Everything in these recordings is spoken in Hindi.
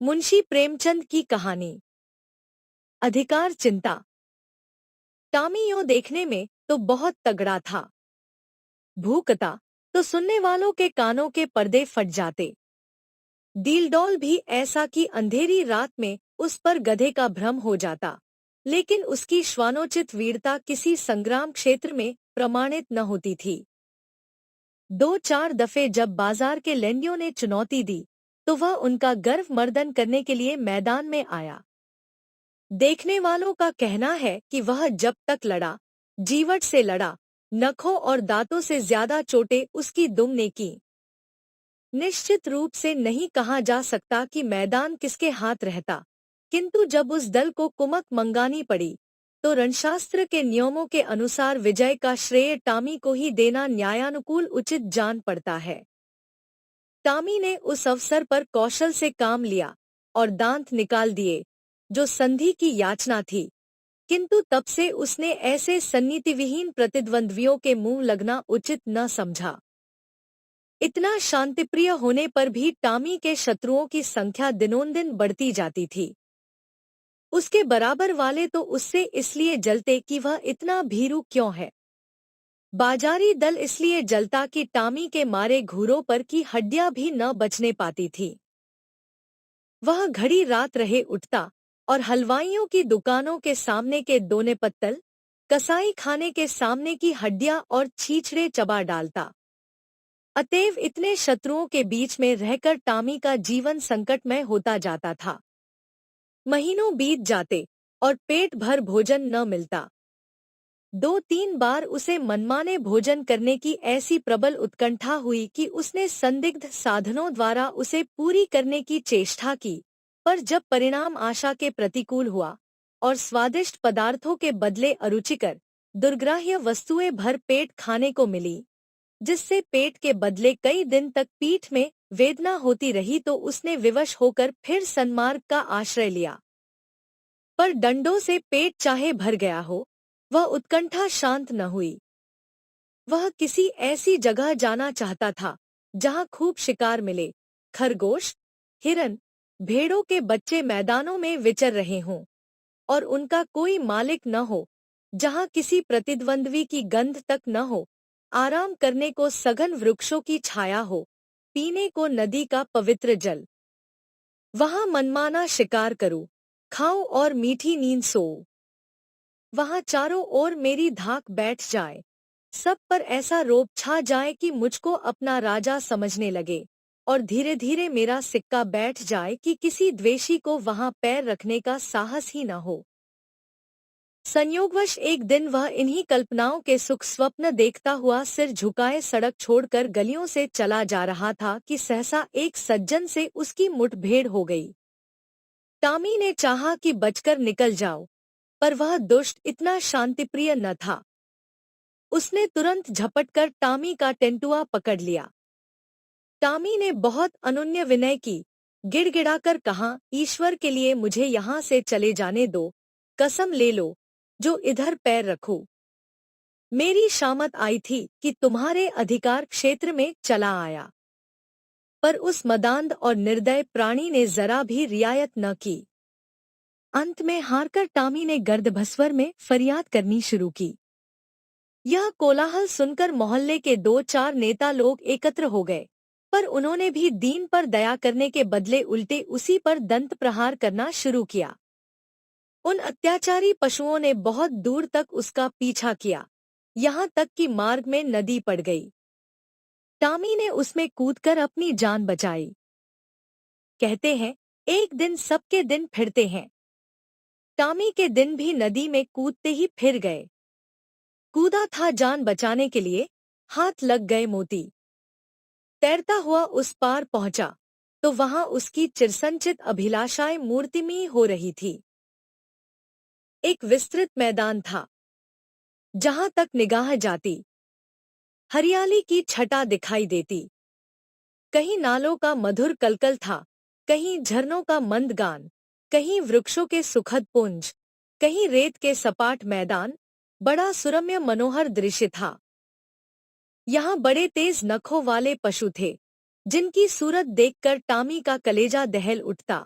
मुंशी प्रेमचंद की कहानी। अधिकार चिंता। टॉमी यूं देखने में तो बहुत तगड़ा था। भूकता तो सुनने वालों के कानों के पर्दे फट जाते। डीलडॉल भी ऐसा कि अंधेरी रात में उस पर गधे का भ्रम हो जाता, लेकिन उसकी श्वानोचित वीरता किसी संग्राम क्षेत्र में प्रमाणित न होती थी। दो चार दफे जब बाजार के लेंडियों ने चुनौती दी, तो वह उनका गर्व मर्दन करने के लिए मैदान में आया। देखने वालों का कहना है कि वह जब तक लड़ा, जीवट से लड़ा, नखों और दांतों से ज्यादा चोटें उसकी दुम ने की। निश्चित रूप से नहीं कहा जा सकता कि मैदान किसके हाथ रहता, किंतु जब उस दल को कुमक मंगानी पड़ी, तो रणशास्त्र के नियमों के अनुसार विजय का श्रेय टॉमी को ही देना न्यायानुकूल उचित जान पड़ता है। टॉमी ने उस अवसर पर कौशल से काम लिया और दांत निकाल दिए, जो संधि की याचना थी, किंतु तब से उसने ऐसे सन्नीतिविहीन प्रतिद्वंद्वियों के मुंह लगना उचित न समझा। इतना शांतिप्रिय होने पर भी टॉमी के शत्रुओं की संख्या दिनोंदिन बढ़ती जाती थी। उसके बराबर वाले तो उससे इसलिए जलते कि वह इतना भीरू क्यों है। बाजारी दल इसलिए जलता कि टॉमी के मारे घूरों पर की हड्डियां भी न बचने पाती थी। वह घड़ी रात रहे उठता और हलवाइयों की दुकानों के सामने के दोने पत्तल, कसाई खाने के सामने की हड्डियां और छींचड़े चबा डालता। अतएव इतने शत्रुओं के बीच में रहकर टॉमी का जीवन संकटमय होता जाता था। महीनों बीत जाते और पेट भर भोजन न मिलता। दो तीन बार उसे मनमाने भोजन करने की ऐसी प्रबल उत्कंठा हुई कि उसने संदिग्ध साधनों द्वारा उसे पूरी करने की चेष्टा की, पर जब परिणाम आशा के प्रतिकूल हुआ और स्वादिष्ट पदार्थों के बदले अरुचिकर, दुर्ग्राह्य वस्तुएं भर पेट खाने को मिली, जिससे पेट के बदले कई दिन तक पीठ में वेदना होती रही, तो उसने विवश होकर फिर सन्मार्ग का आश्रय लिया। पर डंडों से पेट चाहे भर गया हो, वह उत्कंठा शांत न हुई। वह किसी ऐसी जगह जाना चाहता था जहां खूब शिकार मिले, खरगोश, हिरन, भेड़ों के बच्चे मैदानों में विचर रहे हों, और उनका कोई मालिक न हो, जहां किसी प्रतिद्वंद्वी की गंध तक न हो, आराम करने को सघन वृक्षों की छाया हो, पीने को नदी का पवित्र जल। वहां मनमाना शिकार करूं, खाऊं और मीठी नींद सोऊं। वहां चारों ओर मेरी धाक बैठ जाए, सब पर ऐसा रोब छा जाए कि मुझको अपना राजा समझने लगे, और धीरे धीरे मेरा सिक्का बैठ जाए कि किसी द्वेषी को वहां पैर रखने का साहस ही न हो। संयोगवश एक दिन वह इन्हीं कल्पनाओं के सुख स्वप्न देखता हुआ सिर झुकाए सड़क छोड़कर गलियों से चला जा रहा था कि सहसा एक सज्जन से उसकी मुठभेड़ हो गई। टॉमी ने चाहा कि बचकर निकल जाओ, पर वह दुष्ट इतना शांतिप्रिय न था। उसने तुरंत झपटकर टॉमी का टेंटुआ पकड़ लिया। टॉमी ने बहुत अनुन्य विनय की, गिड़गिड़ाकर कहा, ईश्वर के लिए मुझे यहाँ से चले जाने दो, कसम ले लो, जो इधर पैर रखूं। मेरी शामत आई थी कि तुम्हारे अधिकार क्षेत्र में चला आया। पर उस मदांध और निर्दय प्राणी ने जरा भी रियायत न की। अंत में हारकर टॉमी ने गर्दभस्वर में फरियाद करनी शुरू की। यह कोलाहल सुनकर मोहल्ले के दो चार नेता लोग एकत्र हो गए, पर उन्होंने भी दीन पर दया करने के बदले उल्टे उसी पर दंत प्रहार करना शुरू किया। उन अत्याचारी पशुओं ने बहुत दूर तक उसका पीछा किया, यहाँ तक कि मार्ग में नदी पड़ गई। टॉमी ने उसमें कूदकर अपनी जान बचाई। कहते हैं, एक दिन सबके दिन फिरते हैं। टॉमी के दिन भी नदी में कूदते ही फिर गए। कूदा था जान बचाने के लिए, हाथ लग गए मोती। तैरता हुआ उस पार पहुंचा, तो वहां उसकी चिरसंचित अभिलाषाएं मूर्तिमयी हो रही थी। एक विस्तृत मैदान था, जहां तक निगाह जाती हरियाली की छटा दिखाई देती। कहीं नालों का मधुर कलकल था, कहीं झरनों का मंद गान, कहीं वृक्षों के सुखद पुंज, कहीं रेत के सपाट मैदान। बड़ा सुरम्य मनोहर दृश्य था। यहाँ बड़े तेज नखों वाले पशु थे, जिनकी सूरत देखकर टॉमी का कलेजा दहल उठता।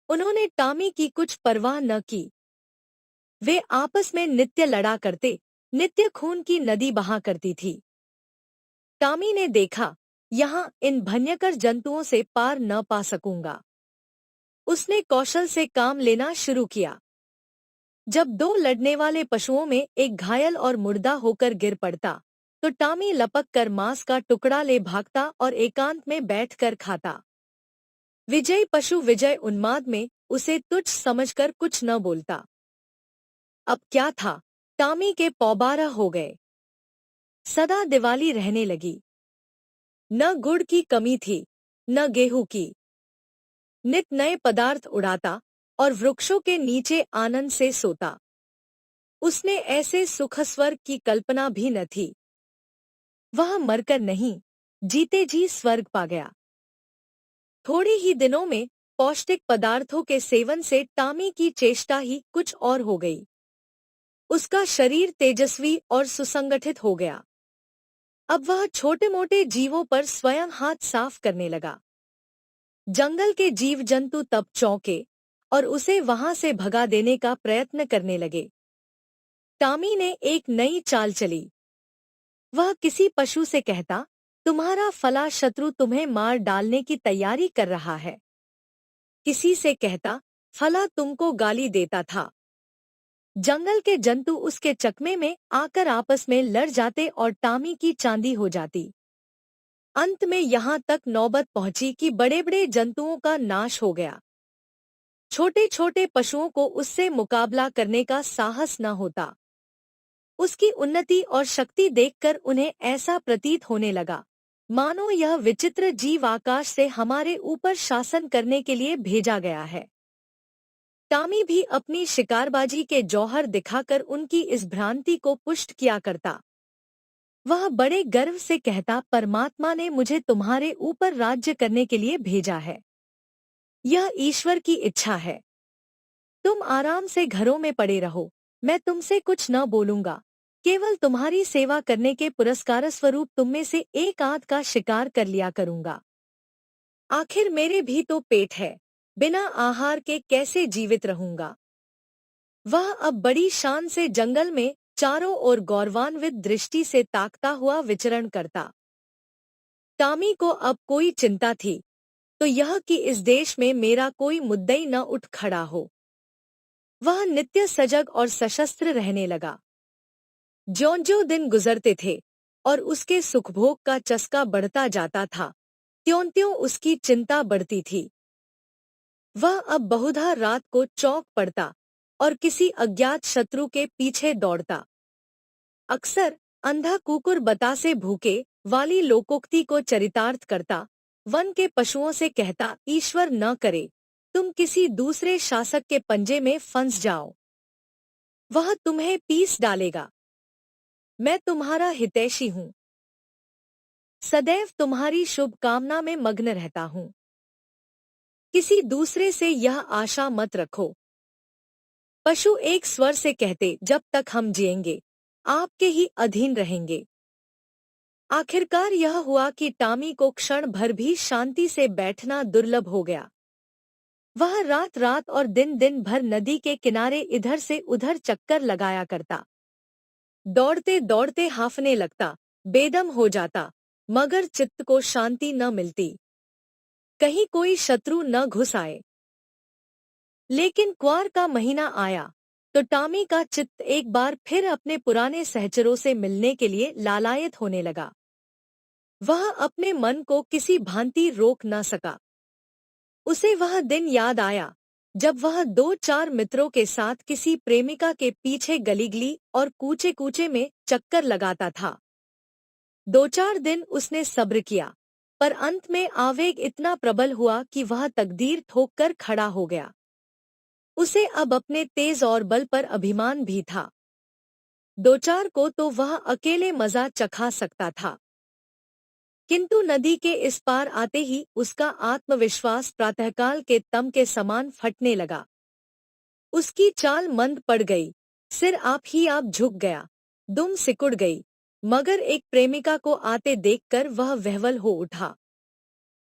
उन्होंने टॉमी की कुछ परवाह न की। वे आपस में नित्य लड़ा करते, नित्य खून की नदी बहा करती थी। टॉमी ने देखा, यहाँ इन भयंकर जंतुओं से पार न पा सकूंगा। उसने कौशल से काम लेना शुरू किया। जब दो लड़ने वाले पशुओं में एक घायल और मुर्दा होकर गिर पड़ता, तो टॉमी लपक कर मांस का टुकड़ा ले भागता और एकांत में बैठकर खाता। विजयी पशु विजय उन्माद में उसे तुच्छ समझकर कुछ न बोलता। अब क्या था, टॉमी के पौबारा हो गए। सदा दिवाली रहने लगी। न गुड़ की कमी थी, न गेहूं की। नित नए पदार्थ उड़ाता और वृक्षों के नीचे आनंद से सोता। उसने ऐसे सुख स्वर्ग की कल्पना भी न थी। वह मरकर नहीं, जीते जी स्वर्ग पा गया। थोड़े ही दिनों में पौष्टिक पदार्थों के सेवन से टॉमी की चेष्टा ही कुछ और हो गई। उसका शरीर तेजस्वी और सुसंगठित हो गया। अब वह छोटे मोटे जीवों पर स्वयं हाथ साफ करने लगा। जंगल के जीव जंतु तब चौंके और उसे वहां से भगा देने का प्रयत्न करने लगे। टॉमी ने एक नई चाल चली। वह किसी पशु से कहता, तुम्हारा फला शत्रु तुम्हें मार डालने की तैयारी कर रहा है। किसी से कहता, फला तुमको गाली देता था। जंगल के जंतु उसके चकमे में आकर आपस में लड़ जाते और टॉमी की चांदी हो जाती। अंत में यहाँ तक नौबत पहुंची कि बड़े बड़े जंतुओं का नाश हो गया। छोटे छोटे पशुओं को उससे मुकाबला करने का साहस न होता। उसकी उन्नति और शक्ति देखकर उन्हें ऐसा प्रतीत होने लगा, मानो यह विचित्र जीव आकाश से हमारे ऊपर शासन करने के लिए भेजा गया है। टॉमी भी अपनी शिकारबाजी के जौहर दिखाकर उनकी इस भ्रांति को पुष्ट किया करता। वह बड़े गर्व से कहता, परमात्मा ने मुझे तुम्हारे ऊपर राज्य करने के लिए भेजा है। यह ईश्वर की इच्छा है। तुम आराम से घरों में पड़े रहो, मैं तुमसे कुछ न बोलूंगा। केवल तुम्हारी सेवा करने के पुरस्कार स्वरूप तुममें से एक आध का शिकार कर लिया करूंगा। आखिर मेरे भी तो पेट है, बिना आहार के कैसे जीवित रहूंगा। वह अब बड़ी शान से जंगल में चारों ओर गौरवान्वित दृष्टि से ताकता हुआ विचरण करता। टॉमी को अब कोई चिंता थी, तो यह कि इस देश में मेरा कोई मुद्दई न उठ खड़ा हो। वह नित्य सजग और सशस्त्र रहने लगा। ज्यों-ज्यों दिन गुजरते थे और उसके सुखभोग का चस्का बढ़ता जाता था, त्यों-त्यों उसकी चिंता बढ़ती थी। वह अब बहुधा रात को चौंक पड़ता और किसी अज्ञात शत्रु के पीछे दौड़ता। अक्सर अंधा कुकुर बतासे भूखे वाली लोकोक्ति को चरितार्थ करता, वन के पशुओं से कहता, ईश्वर न करे तुम किसी दूसरे शासक के पंजे में फंस जाओ। वह तुम्हें पीस डालेगा। मैं तुम्हारा हितैषी हूँ। सदैव तुम्हारी शुभकामना में मग्न रहता हूँ। किसी दूसरे से यह आशा मत रखो। पशु एक स्वर से कहते, जब तक हम जिएंगे आपके ही अधीन रहेंगे। आखिरकार यह हुआ कि टॉमी को क्षण भर भी शांति से बैठना दुर्लभ हो गया। वह रात रात और दिन दिन भर नदी के किनारे इधर से उधर चक्कर लगाया करता। दौड़ते दौड़ते हांफने लगता, बेदम हो जाता, मगर चित्त को शांति न मिलती। कहीं कोई शत्रु न घुस आए। लेकिन क्वार का महीना आया तो टॉमी का चित्त एक बार फिर अपने पुराने सहचरों से मिलने के लिए लालायत होने लगा। वह अपने मन को किसी भांति रोक न सका। उसे वह दिन याद आया जब वह दो चार मित्रों के साथ किसी प्रेमिका के पीछे गली गली और कूचे कूचे में चक्कर लगाता था। दो चार दिन उसने सब्र किया, पर अंत में आवेग इतना प्रबल हुआ कि वह तकदीर ठोक कर खड़ा हो गया। उसे अब अपने तेज और बल पर अभिमान भी था। दो चार को तो वह अकेले मजा चखा सकता था, किंतु नदी के इस पार आते ही उसका आत्मविश्वास प्रातःकाल के तम के समान फटने लगा। उसकी चाल मंद पड़ गई, सिर आप ही आप झुक गया, दुम सिकुड़ गई, मगर एक प्रेमिका को आते देखकर वह विह्वल हो उठा।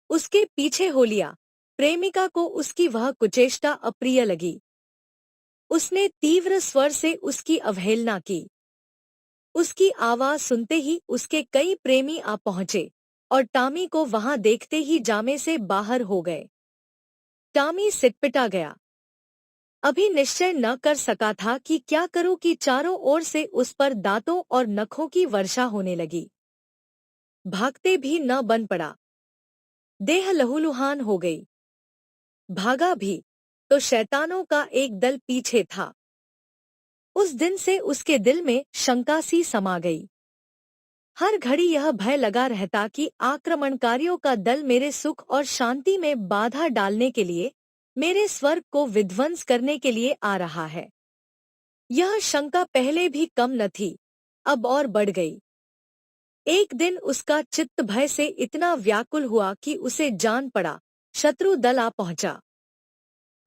उसके पीछे हो लिया, प्रेमिका को उसकी वह कुचेष्टा अप्रिय लगी। उसने तीव्र स्वर से उसकी अवहेलना की। उसकी आवाज सुनते ही उसके कई प्रेमी आ पहुंचे और टॉमी को वहां देखते ही जामे से बाहर हो गए। टॉमी सिटपिटा गया। अभी निश्चय न कर सका था कि क्या करूं कि चारों ओर से उस पर दांतों और नखों की वर्षा होने लगी। भागते भी न बन पड़ा। देह लहूलुहान हो गई। भागा भी तो शैतानों का एक दल पीछे था। उस दिन से उसके दिल में शंका सी समा गई। हर घड़ी यह भय लगा रहता कि आक्रमणकारियों का दल मेरे सुख और शांति में बाधा डालने के लिए, मेरे स्वर्ग को विध्वंस करने के लिए आ रहा है। यह शंका पहले भी कम न थी, अब और बढ़ गई। एक दिन उसका चित्त भय से इतना व्याकुल हुआ कि उसे जान पड़ा शत्रु दल आ पहुंचा।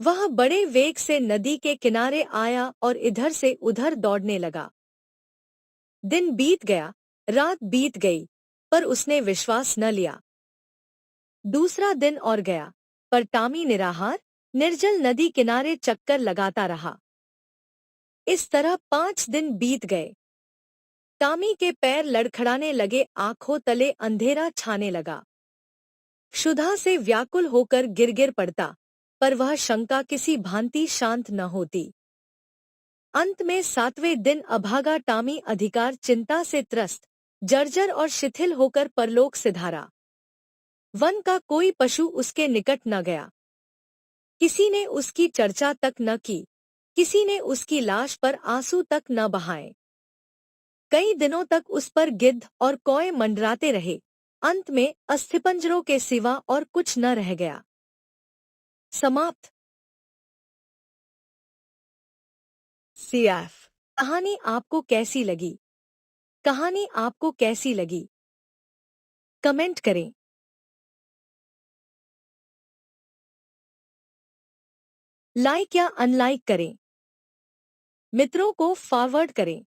वह बड़े वेग से नदी के किनारे आया और इधर से उधर दौड़ने लगा। दिन बीत गया, रात बीत गई, पर उसने विश्वास न लिया। दूसरा दिन और गया, पर टॉमी निराहार निर्जल नदी किनारे चक्कर लगाता रहा। इस तरह 5 दिन बीत गए। टॉमी के पैर लड़खड़ाने लगे, आंखों तले अंधेरा छाने लगा। क्षुधा से व्याकुल होकर गिर गिर पड़ता, पर वह शंका किसी भांति शांत न होती। अंत में 7वें दिन अभागा टॉमी अधिकार चिंता से त्रस्त, जर्जर और शिथिल होकर परलोक सिधारा। वन का कोई पशु उसके निकट न गया। किसी ने उसकी चर्चा तक न की। किसी ने उसकी लाश पर आंसू तक न बहाए। कई दिनों तक उस पर गिद्ध और कौए मंडराते रहे। अंत में अस्थिपंजरों के सिवा और कुछ न रह गया। समाप्त। सीएफ। कहानी आपको कैसी लगी? कहानी आपको कैसी लगी? कमेंट करें। लाइक या अनलाइक करें। मित्रों को फॉरवर्ड करें।